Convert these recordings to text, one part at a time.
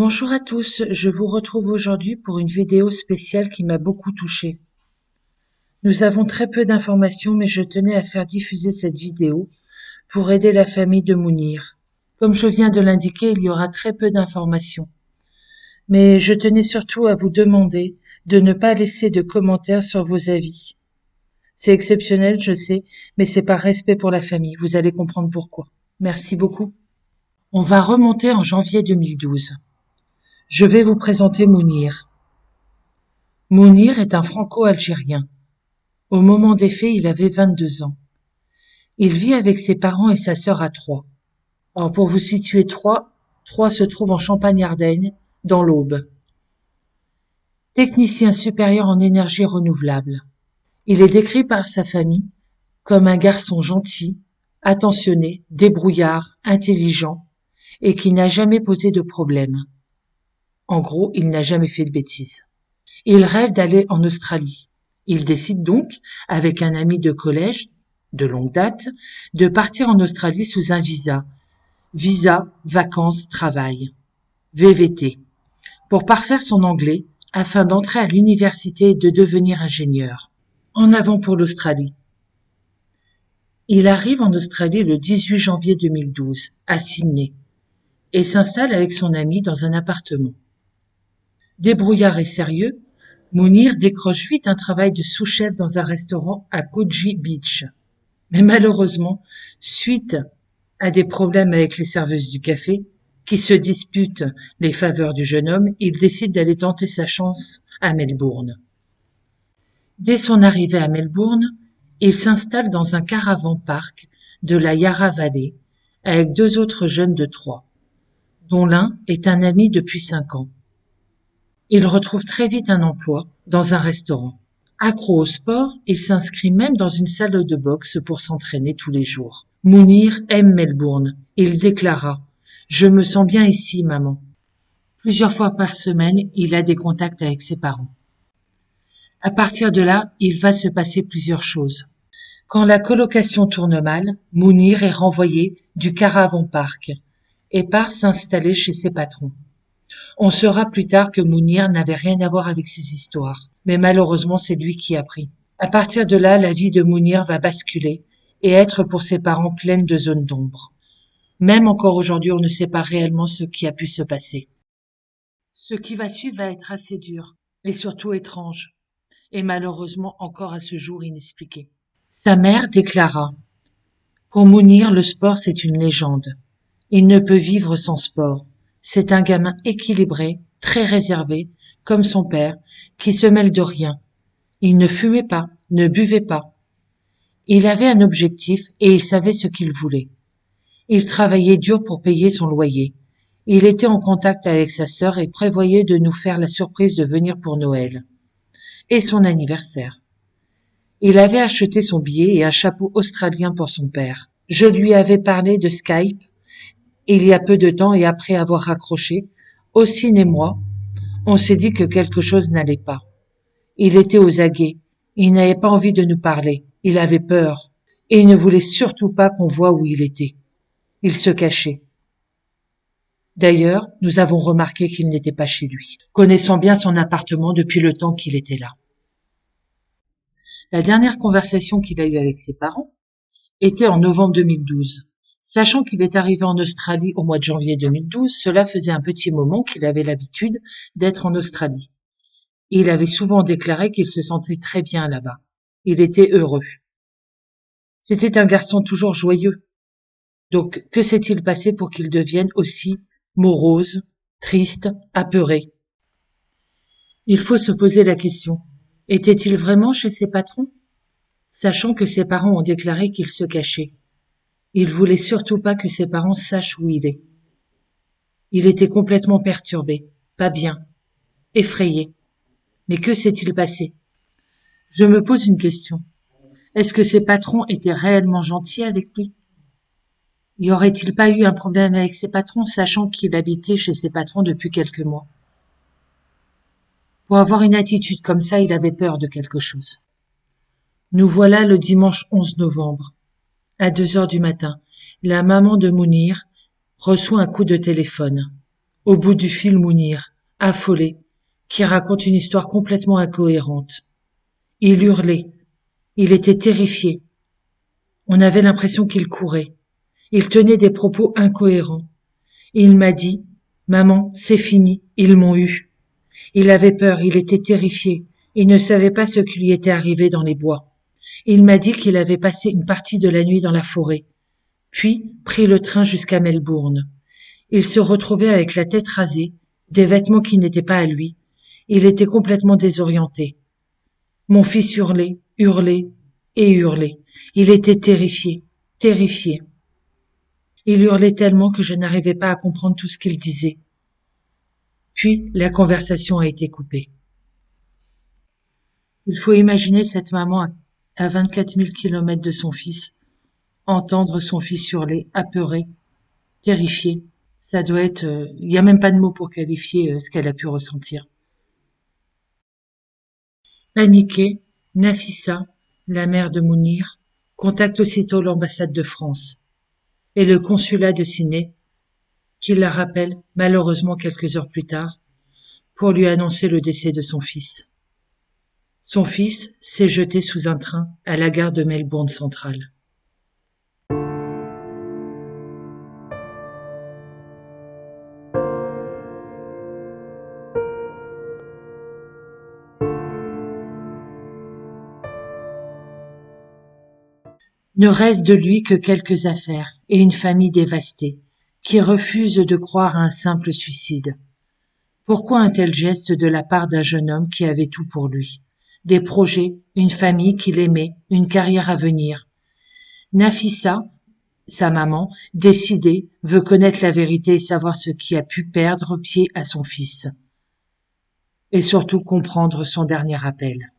Bonjour à tous, je vous retrouve aujourd'hui pour une vidéo spéciale qui m'a beaucoup touchée. Nous avons très peu d'informations, mais je tenais à faire diffuser cette vidéo pour aider la famille de Mounir. Comme je viens de l'indiquer, il y aura très peu d'informations. Mais je tenais surtout à vous demander de ne pas laisser de commentaires sur vos avis. C'est exceptionnel, je sais, mais c'est par respect pour la famille. Vous allez comprendre pourquoi. Merci beaucoup. On va remonter en janvier 2012. Je vais vous présenter Mounir. Mounir est un franco-algérien. Au moment des faits, il avait 22 ans. Il vit avec ses parents et sa sœur à Troyes. Alors pour vous situer Troyes se trouve en Champagne-Ardenne, dans l'Aube. Technicien supérieur en énergie renouvelable. Il est décrit par sa famille comme un garçon gentil, attentionné, débrouillard, intelligent et qui n'a jamais posé de problème. En gros, il n'a jamais fait de bêtises. Il rêve d'aller en Australie. Il décide donc, avec un ami de collège, de longue date, de partir en Australie sous un visa. Visa, vacances, travail. VVT. Pour parfaire son anglais, afin d'entrer à l'université et de devenir ingénieur. En avant pour l'Australie. Il arrive en Australie le 18 janvier 2012, à Sydney, et s'installe avec son ami dans un appartement. Débrouillard et sérieux, Mounir décroche vite un travail de sous-chef dans un restaurant à Coogee Beach. Mais malheureusement, suite à des problèmes avec les serveuses du café, qui se disputent les faveurs du jeune homme, il décide d'aller tenter sa chance à Melbourne. Dès son arrivée à Melbourne, il s'installe dans un caravan-park de la Yarra Valley avec deux autres jeunes de Troyes, dont l'un est un ami depuis 5 ans. Il retrouve très vite un emploi dans un restaurant. Accro au sport, il s'inscrit même dans une salle de boxe pour s'entraîner tous les jours. Mounir aime Melbourne. Il déclara « Je me sens bien ici, maman ». Plusieurs fois par semaine, il a des contacts avec ses parents. À partir de là, il va se passer plusieurs choses. Quand la colocation tourne mal, Mounir est renvoyé du caravan-park et part s'installer chez ses patrons. On saura plus tard que Mounir n'avait rien à voir avec ces histoires, mais malheureusement c'est lui qui a pris. À partir de là, la vie de Mounir va basculer et être pour ses parents pleine de zones d'ombre. Même encore aujourd'hui, on ne sait pas réellement ce qui a pu se passer. Ce qui va suivre va être assez dur et surtout étrange, et malheureusement encore à ce jour inexpliqué. Sa mère déclara « Pour Mounir, le sport c'est une légende. Il ne peut vivre sans sport. C'est un gamin équilibré, très réservé, comme son père, qui se mêle de rien. Il ne fumait pas, ne buvait pas. Il avait un objectif et il savait ce qu'il voulait. Il travaillait dur pour payer son loyer. Il était en contact avec sa sœur et prévoyait de nous faire la surprise de venir pour Noël. Et son anniversaire. Il avait acheté son billet et un chapeau australien pour son père. Je lui avais parlé de Skype il y a peu de temps et après avoir raccroché, Ossine et moi, on s'est dit que quelque chose n'allait pas. Il était aux aguets. Il n'avait pas envie de nous parler. Il avait peur. Et il ne voulait surtout pas qu'on voie où il était. Il se cachait. D'ailleurs, nous avons remarqué qu'il n'était pas chez lui, connaissant bien son appartement depuis le temps qu'il était là. La dernière conversation qu'il a eue avec ses parents était en novembre 2012. Sachant qu'il est arrivé en Australie au mois de janvier 2012, cela faisait un petit moment qu'il avait l'habitude d'être en Australie. Il avait souvent déclaré qu'il se sentait très bien là-bas. Il était heureux. C'était un garçon toujours joyeux. Donc, que s'est-il passé pour qu'il devienne aussi morose, triste, apeuré? Il faut se poser la question. Était-il vraiment chez ses patrons? Sachant que ses parents ont déclaré qu'il se cachait. Il voulait surtout pas que ses parents sachent où il est. Il était complètement perturbé, pas bien, effrayé. Mais que s'est-il passé? Je me pose une question. Est-ce que ses patrons étaient réellement gentils avec lui? Y aurait-il pas eu un problème avec ses patrons, sachant qu'il habitait chez ses patrons depuis quelques mois? Pour avoir une attitude comme ça, il avait peur de quelque chose. Nous voilà le dimanche 11 novembre. À 2 heures du matin, la maman de Mounir reçoit un coup de téléphone. Au bout du fil, Mounir, affolé, qui raconte une histoire complètement incohérente. Il hurlait. Il était terrifié. On avait l'impression qu'il courait. Il tenait des propos incohérents. Il m'a dit, maman, c'est fini, ils m'ont eu. Il avait peur, il était terrifié. Il ne savait pas ce qui lui était arrivé dans les bois. Il m'a dit qu'il avait passé une partie de la nuit dans la forêt, puis pris le train jusqu'à Melbourne. Il se retrouvait avec la tête rasée, des vêtements qui n'étaient pas à lui. Il était complètement désorienté. Mon fils hurlait, hurlait et hurlait. Il était terrifié, terrifié. Il hurlait tellement que je n'arrivais pas à comprendre tout ce qu'il disait. Puis la conversation a été coupée. Il faut imaginer cette maman à 24 000 kilomètres de son fils, entendre son fils hurler, apeuré, terrifié. Ça doit être... il n'y a même pas de mots pour qualifier ce qu'elle a pu ressentir. Paniquée, Nafissa, la mère de Mounir, contacte aussitôt l'ambassade de France et le consulat de Sydney, qui la rappelle malheureusement quelques heures plus tard, pour lui annoncer le décès de son fils. Son fils s'est jeté sous un train à la gare de Melbourne Central. Ne reste de lui que quelques affaires et une famille dévastée, qui refuse de croire à un simple suicide. Pourquoi un tel geste de la part d'un jeune homme qui avait tout pour lui? Des projets, une famille qu'il aimait, une carrière à venir. Nafissa, sa maman, décidée, veut connaître la vérité et savoir ce qui a pu perdre pied à son fils. Et surtout comprendre son dernier appel.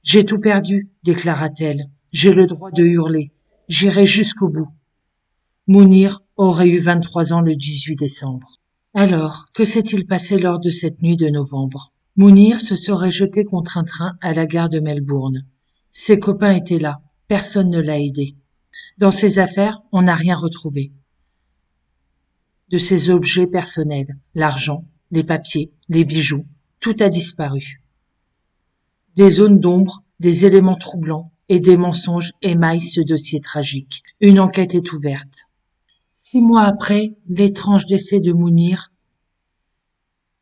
« J'ai tout perdu, déclara-t-elle. J'ai le droit de hurler. J'irai jusqu'au bout. » Mounir aurait eu 23 ans le 18 décembre. Alors, que s'est-il passé lors de cette nuit de novembre? Mounir se serait jeté contre un train à la gare de Melbourne. Ses copains étaient là. Personne ne l'a aidé. Dans ses affaires, on n'a rien retrouvé. De ses objets personnels, l'argent, les papiers, les bijoux, tout a disparu. Des zones d'ombre, des éléments troublants et des mensonges émaillent ce dossier tragique. Une enquête est ouverte. 6 mois après l'étrange décès de Mounir,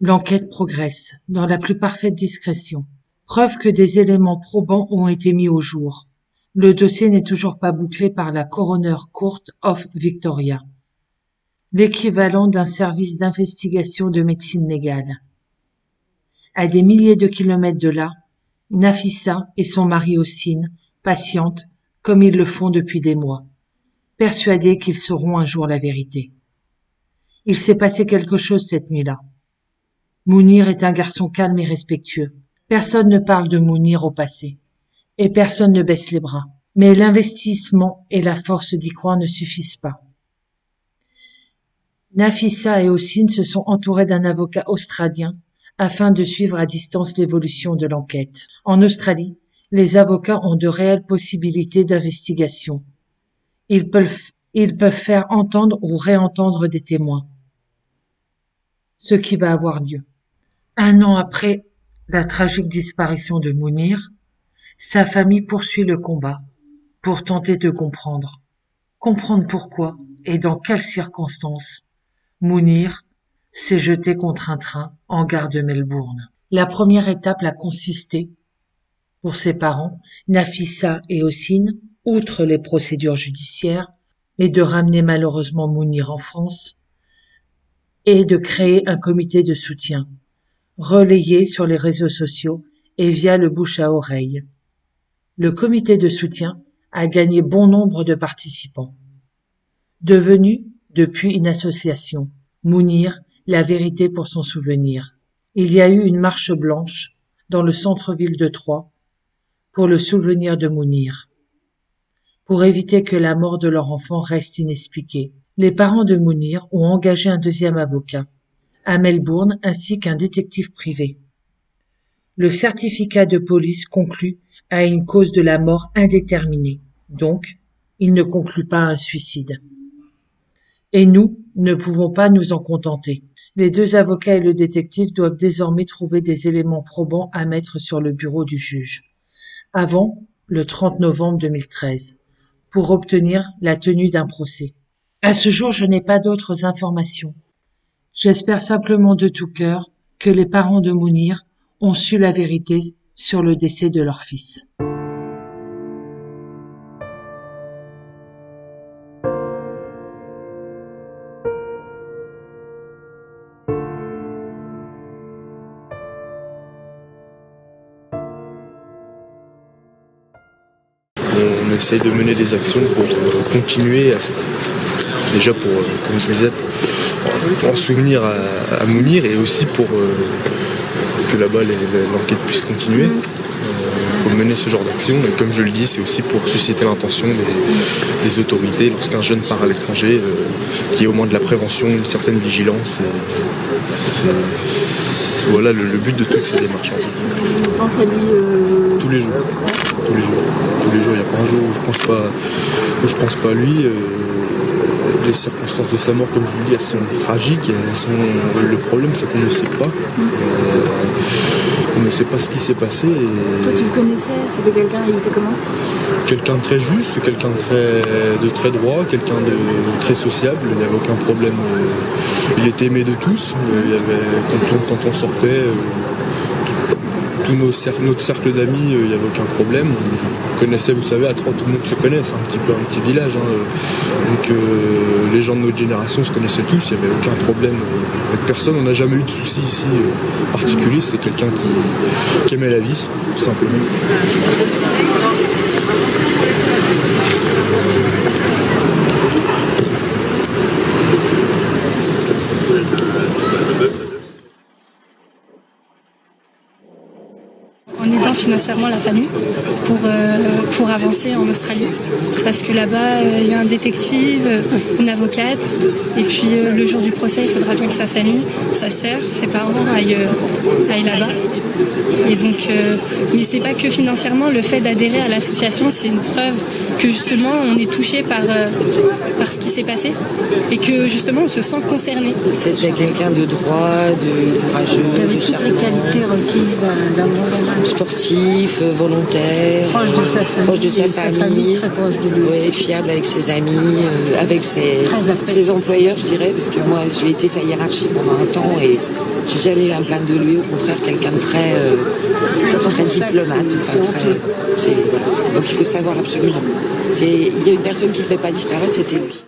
l'enquête progresse dans la plus parfaite discrétion. Preuve que des éléments probants ont été mis au jour. Le dossier n'est toujours pas bouclé par la Coroner Court of Victoria, l'équivalent d'un service d'investigation de médecine légale. À des milliers de kilomètres de là, Nafissa et son mari Hossein patientent comme ils le font depuis des mois, persuadés qu'ils sauront un jour la vérité. Il s'est passé quelque chose cette nuit-là. Mounir est un garçon calme et respectueux. Personne ne parle de Mounir au passé, et personne ne baisse les bras. Mais l'investissement et la force d'y croire ne suffisent pas. Nafissa et Hossein se sont entourés d'un avocat australien afin de suivre à distance l'évolution de l'enquête. En Australie, les avocats ont de réelles possibilités d'investigation. Ils peuvent faire entendre ou réentendre des témoins, ce qui va avoir lieu. 1 an après la tragique disparition de Mounir, sa famille poursuit le combat pour tenter de comprendre. Comprendre pourquoi et dans quelles circonstances Mounir s'est jeté contre un train en gare de Melbourne. La première étape a consisté, pour ses parents, Nafissa et Hossein, outre les procédures judiciaires, et de ramener malheureusement Mounir en France, et de créer un comité de soutien, relayé sur les réseaux sociaux et via le bouche à oreille. Le comité de soutien a gagné bon nombre de participants. Devenu depuis une association, Mounir, la vérité pour son souvenir. Il y a eu une marche blanche dans le centre-ville de Troyes pour le souvenir de Mounir. Pour éviter que la mort de leur enfant reste inexpliquée, les parents de Mounir ont engagé un deuxième avocat, à Melbourne ainsi qu'un détective privé. Le certificat de police conclut à une cause de la mort indéterminée, donc il ne conclut pas à un suicide. Et nous ne pouvons pas nous en contenter. Les deux avocats et le détective doivent désormais trouver des éléments probants à mettre sur le bureau du juge, avant le 30 novembre 2013, pour obtenir la tenue d'un procès. À ce jour, je n'ai pas d'autres informations. J'espère simplement de tout cœur que les parents de Mounir ont su la vérité sur le décès de leur fils. On essaye de mener des actions pour continuer déjà pour, comme je disais, pour en souvenir à Mounir et aussi pour que là-bas l'enquête puisse continuer. Il faut mener ce genre d'action et comme je le dis, c'est aussi pour susciter l'intention des autorités lorsqu'un jeune part à l'étranger, qu'il y ait au moins de la prévention, une certaine vigilance. Voilà le but de toutes ces démarches. On pense à lui tous les jours. Tous les jours, il n'y a pas un jour où je pense pas à lui. Les circonstances de sa mort, comme je vous le dis, elles sont tragiques. Le problème, c'est qu'on ne sait pas. On ne sait pas ce qui s'est passé. Toi, tu le connaissais? C'était quelqu'un, il était comment? Quelqu'un de très juste, quelqu'un de très droit, quelqu'un de très sociable. Il n'y avait aucun problème. Il était aimé de tous. Quand on sortait, notre cercle d'amis, il n'y avait aucun problème. On connaissait, vous savez, à Troyes, tout le monde se connaît, c'est un petit village. Donc les gens de notre génération se connaissaient tous, il n'y avait aucun problème avec personne. On n'a jamais eu de soucis ici particuliers. C'était quelqu'un qui aimait la vie, tout simplement. En aidant financièrement la famille pour avancer en Australie. Parce que là-bas, il y a un détective, une avocate, et puis le jour du procès, il faudra bien que sa famille, sa sœur, ses parents aillent là-bas. Et donc, mais c'est pas que financièrement, le fait d'adhérer à l'association, c'est une preuve que justement, on est touché par ce qui s'est passé et que justement, on se sent concerné. C'était quelqu'un de droit, de courageux, Il avait de toutes les charmant, qualités requises d'un bon gamin. sportif, volontaire, Proche de sa famille, très proche de lui. ouais, fiable avec ses amis, avec Très apprécié. ses employeurs, je dirais, parce que moi j'ai été sa hiérarchie pendant un temps et j'ai jamais eu à me plaindre de lui, au contraire quelqu'un de très diplomate. Voilà. Donc il faut savoir absolument. Il y a une personne qui ne devait pas disparaître, c'était lui.